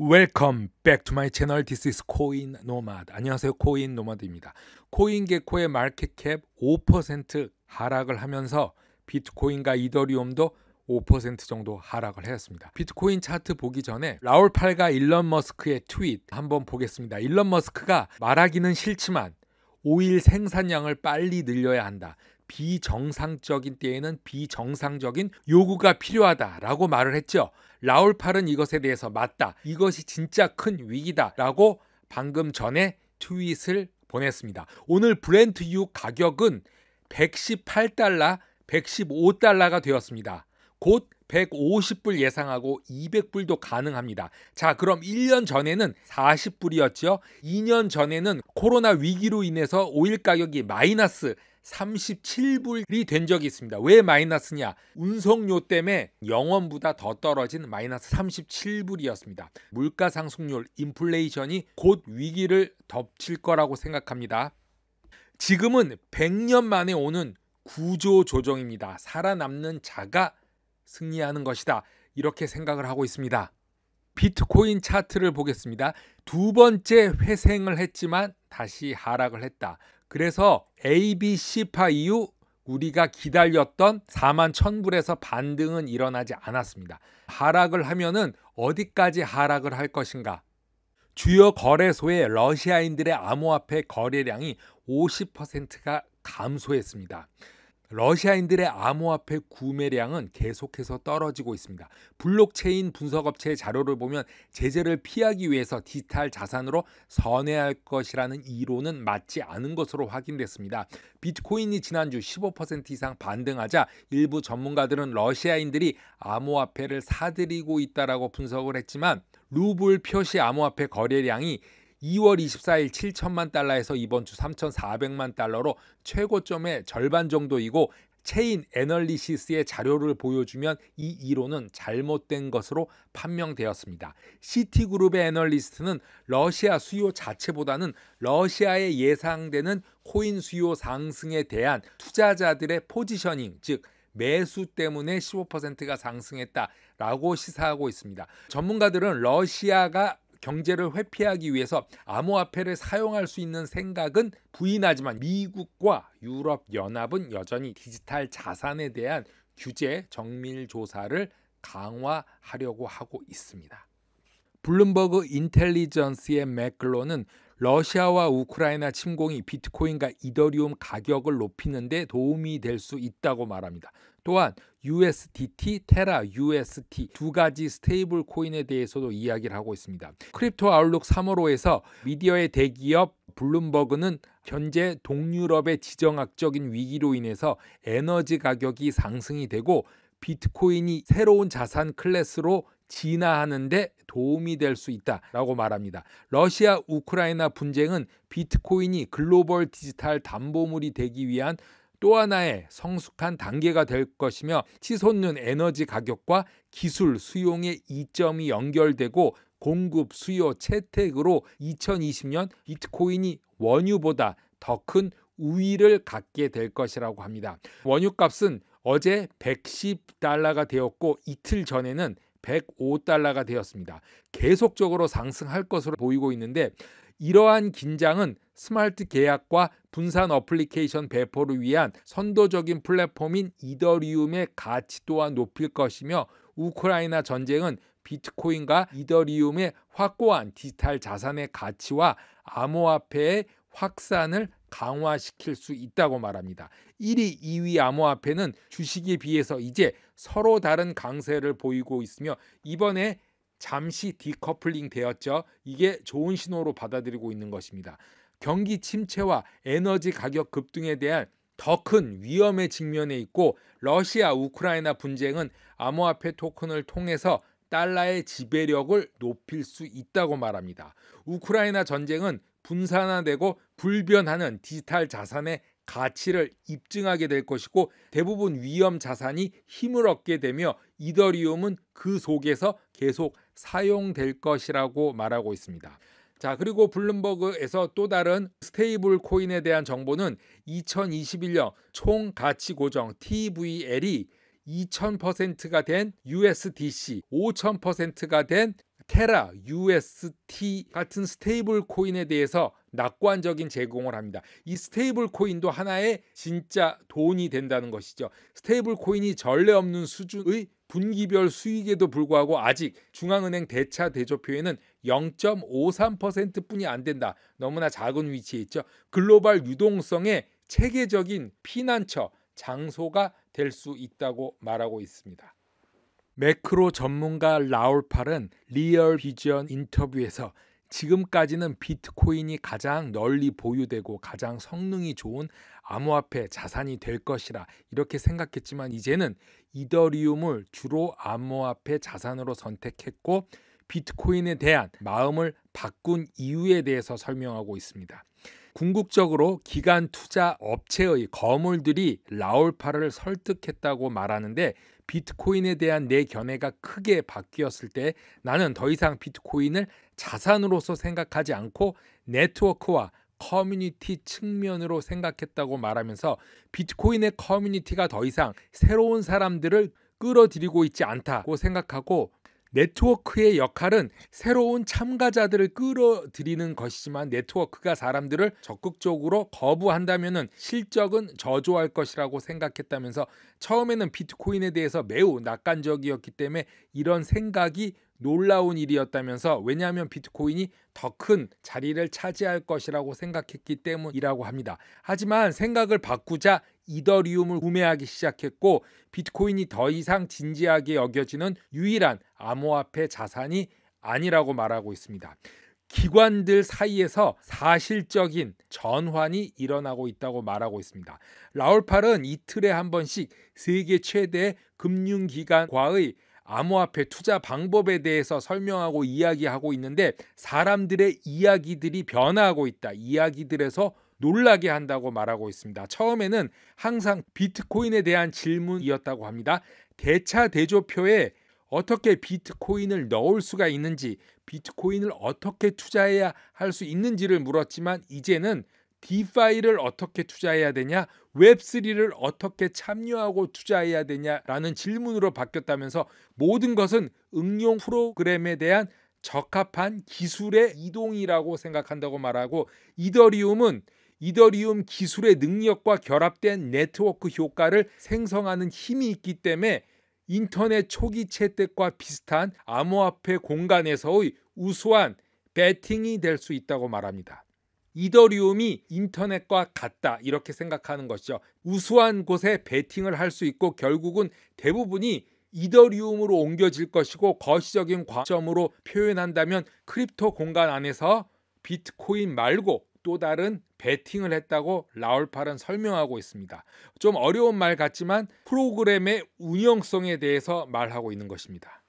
Welcome back to my channel. This is 코인 노마드. 안녕하세요. 코인 노마드입니다. 코인게코의 마켓캡 5% 하락을 하면서 비트코인과 이더리움도 5% 정도 하락을 했습니다. 비트코인 차트 보기 전에 라울 팔과 일론 머스크의 트윗 한번 보겠습니다. 일론 머스크가 말하기는 싫지만 오일 생산량을 빨리 늘려야 한다. 비정상적인 때에는 비정상적인 요구가 필요하다라고 말을 했죠. 라울 팔은 이것에 대해서 맞다. 이것이 진짜 큰 위기다라고 방금 전에 트윗을 보냈습니다. 오늘 브렌트유 가격은 118달러, 115달러가 되었습니다. 곧 150불 예상하고 200불도 가능합니다. 자, 그럼 1년 전에는 40불이었죠. 2년 전에는 코로나 위기로 인해서 오일 가격이 마이너스 37불이 된 적이 있습니다. 왜 마이너스냐? 운송료 때문에 영원보다 더 떨어진 마이너스 37불이었습니다. 물가 상승률, 인플레이션이 곧 위기를 덮칠 거라고 생각합니다. 지금은 100년 만에 오는 구조 조정입니다. 살아남는 자가 승리하는 것이다. 이렇게 생각을 하고 있습니다. 비트코인 차트를 보겠습니다. 두 번째 회생을 했지만 다시 하락을 했다. 그래서 ABC파 이후 우리가 기다렸던 41,000불에서 반등은 일어나지 않았습니다. 하락을 하면은 어디까지 하락을 할 것인가? 주요 거래소의 러시아인들의 암호화폐 거래량이 50%가 감소했습니다. 러시아인들의 암호화폐 구매량은 계속해서 떨어지고 있습니다. 블록체인 분석업체의 자료를 보면 제재를 피하기 위해서 디지털 자산으로 선회할 것이라는 이론은 맞지 않은 것으로 확인됐습니다. 비트코인이 지난주 15% 이상 반등하자 일부 전문가들은 러시아인들이 암호화폐를 사들이고 있다라고 분석을 했지만 루블 표시 암호화폐 거래량이 2월 24일 7천만 달러에서 이번 주 3,400만 달러로 최고점의 절반 정도이고 체인 애널리시스의 자료를 보여주면 이 이론은 잘못된 것으로 판명되었습니다. 시티그룹의 애널리스트는 러시아 수요 자체보다는 러시아에 예상되는 코인 수요 상승에 대한 투자자들의 포지셔닝, 즉 매수 때문에 15%가 상승했다라고 시사하고 있습니다. 전문가들은 러시아가 경제를 회피하기 위해서 암호화폐를 사용할 수 있는 생각은 부인하지만 미국과 유럽연합은 여전히 디지털 자산에 대한 규제 정밀 조사를 강화하려고 하고 있습니다. 블룸버그 인텔리전스의 맥글로는 러시아와 우크라이나 침공이 비트코인과 이더리움 가격을 높이는 데 도움이 될 수 있다고 말합니다. 또한 USDT, 테라 UST 두 가지 스테이블 코인에 대해서도 이야기를 하고 있습니다. 크립토 아웃룩 3월호에서 미디어의 대기업 블룸버그는 현재 동유럽의 지정학적인 위기로 인해서 에너지 가격이 상승이 되고 비트코인이 새로운 자산 클래스로 진화하는 데 도움이 될 수 있다라고 말합니다. 러시아 우크라이나 분쟁은 비트코인이 글로벌 디지털 담보물이 되기 위한 또 하나의 성숙한 단계가 될 것이며 치솟는 에너지 가격과 기술 수용의 이점이 연결되고 공급 수요 채택으로 2020년 비트코인이 원유보다 더 큰 우위를 갖게 될 것이라고 합니다. 원유값은 어제 110달러가 되었고 이틀 전에는 105달러가 되었습니다. 계속적으로 상승할 것으로 보이고 있는데 이러한 긴장은 스마트 계약과 분산 어플리케이션 배포를 위한 선도적인 플랫폼인 이더리움의 가치 또한 높일 것이며 우크라이나 전쟁은 비트코인과 이더리움의 확고한 디지털 자산의 가치와 암호화폐의 확산을 강화시킬 수 있다고 말합니다. 1위, 2위 암호화폐는 주식에 비해서 이제 서로 다른 강세를 보이고 있으며 이번에 잠시 디커플링 되었죠. 이게 좋은 신호로 받아들이고 있는 것입니다. 경기 침체와 에너지 가격 급등에 대한 더 큰 위험에 직면해 있고 러시아 우크라이나 분쟁은 암호화폐 토큰을 통해서 달러의 지배력을 높일 수 있다고 말합니다. 우크라이나 전쟁은 분산화되고 불변하는 디지털 자산의 가치를 입증하게 될 것이고 대부분 위험 자산이 힘을 얻게 되며 이더리움은 그 속에서 계속 사용될 것이라고 말하고 있습니다. 자, 그리고 블룸버그에서 또 다른 스테이블 코인에 대한 정보는 2021년 총 가치 고정 TVL이 2000%가 된 USDC, 5000%가 된 테라, UST 같은 스테이블 코인에 대해서 낙관적인 제공을 합니다. 이 스테이블 코인도 하나의 진짜 돈이 된다는 것이죠. 스테이블 코인이 전례 없는 수준의 분기별 수익에도 불구하고 아직 중앙은행 대차 대조표에는 0.53%뿐이 안 된다. 너무나 작은 위치에 있죠. 글로벌 유동성의 체계적인 피난처, 장소가 될 수 있다고 말하고 있습니다. 매크로 전문가 라울 팔은 리얼 비전 인터뷰에서 지금까지는 비트코인이 가장 널리 보유되고 가장 성능이 좋은 암호화폐 자산이 될 것이라 이렇게 생각했지만 이제는 이더리움을 주로 암호화폐 자산으로 선택했고 비트코인에 대한 마음을 바꾼 이유에 대해서 설명하고 있습니다. 궁극적으로 기관 투자 업체의 거물들이 라울 팔을 설득했다고 말하는데 비트코인에 대한 내 견해가 크게 바뀌었을 때 나는 더 이상 비트코인을 자산으로서 생각하지 않고 네트워크와 커뮤니티 측면으로 생각했다고 말하면서 비트코인의 커뮤니티가 더 이상 새로운 사람들을 끌어들이고 있지 않다고 생각하고 네트워크의 역할은 새로운 참가자들을 끌어들이는 것이지만 네트워크가 사람들을 적극적으로 거부한다면 실적은 저조할 것이라고 생각했다면서 처음에는 비트코인에 대해서 매우 낙관적이었기 때문에 이런 생각이 놀라운 일이었다면서 왜냐하면 비트코인이 더 큰 자리를 차지할 것이라고 생각했기 때문이라고 합니다. 하지만 생각을 바꾸자 이더리움을 구매하기 시작했고 비트코인이 더 이상 진지하게 여겨지는 유일한 암호화폐 자산이 아니라고 말하고 있습니다. 기관들 사이에서 사실적인 전환이 일어나고 있다고 말하고 있습니다. 라울 팔은 이틀에 한 번씩 세계 최대 금융기관과의 암호화폐 투자 방법에 대해서 설명하고 이야기하고 있는데 사람들의 이야기들이 변화하고 있다. 이야기들에서 놀라게 한다고 말하고 있습니다. 처음에는 항상 비트코인에 대한 질문이었다고 합니다. 대차 대조표에 어떻게 비트코인을 넣을 수가 있는지, 비트코인을 어떻게 투자해야 할 수 있는지를 물었지만 이제는 디파이를 어떻게 투자해야 되냐, 웹3를 어떻게 참여하고 투자해야 되냐라는 질문으로 바뀌었다면서 모든 것은 응용 프로그램에 대한 적합한 기술의 이동이라고 생각한다고 말하고 이더리움 기술의 능력과 결합된 네트워크 효과를 생성하는 힘이 있기 때문에 인터넷 초기체 때과 비슷한 암호화폐 공간에서의 우수한 배팅이 될 수 있다고 말합니다. 이더리움이 인터넷과 같다 이렇게 생각하는 것이죠. 우수한 곳에 베팅을 할 수 있고 결국은 대부분이 이더리움으로 옮겨질 것이고 거시적인 관점으로 표현한다면 크립토 공간 안에서 비트코인 말고 또 다른 베팅을 했다고 라울 팔은 설명하고 있습니다. 좀 어려운 말 같지만 프로그램의 운영성에 대해서 말하고 있는 것입니다.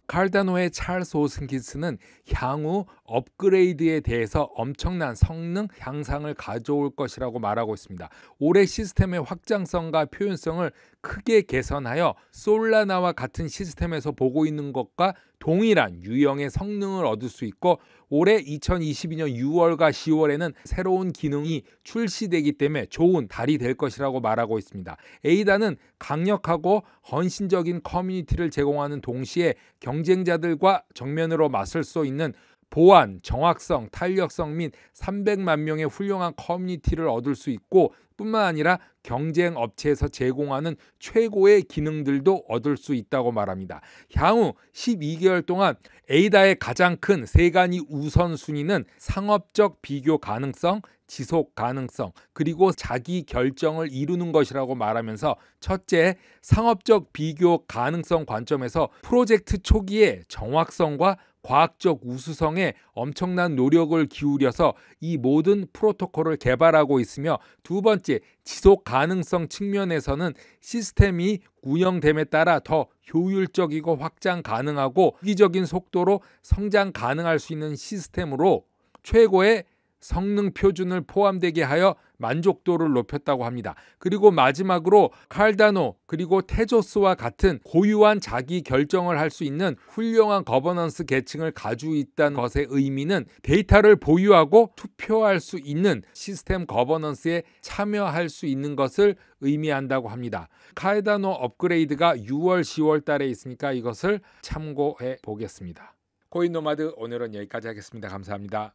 칼다노의 찰스 호스킨스는 향후 업그레이드에 대해서 엄청난 성능 향상을 가져올 것이라고 말하고 있습니다. 올해 시스템의 확장성과 표현성을 크게 개선하여 솔라나와 같은 시스템에서 보고 있는 것과 동일한 유형의 성능을 얻을 수 있고 올해 2022년 6월과 10월에는 새로운 기능이 출시되기 때문에 좋은 달이 될 것이라고 말하고 있습니다. 에이다는 강력하고 헌신적인 커뮤니티를 제공하는 동시에 경쟁자들과 정면으로 맞설 수 있는 보안, 정확성, 탄력성 및 300만 명의 훌륭한 커뮤니티를 얻을 수 있고 뿐만 아니라 경쟁 업체에서 제공하는 최고의 기능들도 얻을 수 있다고 말합니다. 향후 12개월 동안 에이다의 가장 큰 세 가지 우선순위는 상업적 비교 가능성, 지속 가능성, 그리고 자기 결정을 이루는 것이라고 말하면서 첫째, 상업적 비교 가능성 관점에서 프로젝트 초기에 정확성과 과학적 우수성에 엄청난 노력을 기울여서 이 모든 프로토콜을 개발하고 있으며 두 번째, 지속 가능성 측면에서는 시스템이 운영됨에 따라 더 효율적이고 확장 가능하고 유기적인 속도로 성장 가능할 수 있는 시스템으로 최고의 성능 표준을 포함되게 하여 만족도를 높였다고 합니다. 그리고 마지막으로 칼다노 그리고 테조스와 같은 고유한 자기 결정을 할 수 있는 훌륭한 거버넌스 계층을 가지고 있다는 것의 의미는 데이터를 보유하고 투표할 수 있는 시스템 거버넌스에 참여할 수 있는 것을 의미한다고 합니다. 칼다노 업그레이드가 6월, 10월 달에 있으니까 이것을 참고해 보겠습니다. 코인 노마드 오늘은 여기까지 하겠습니다. 감사합니다.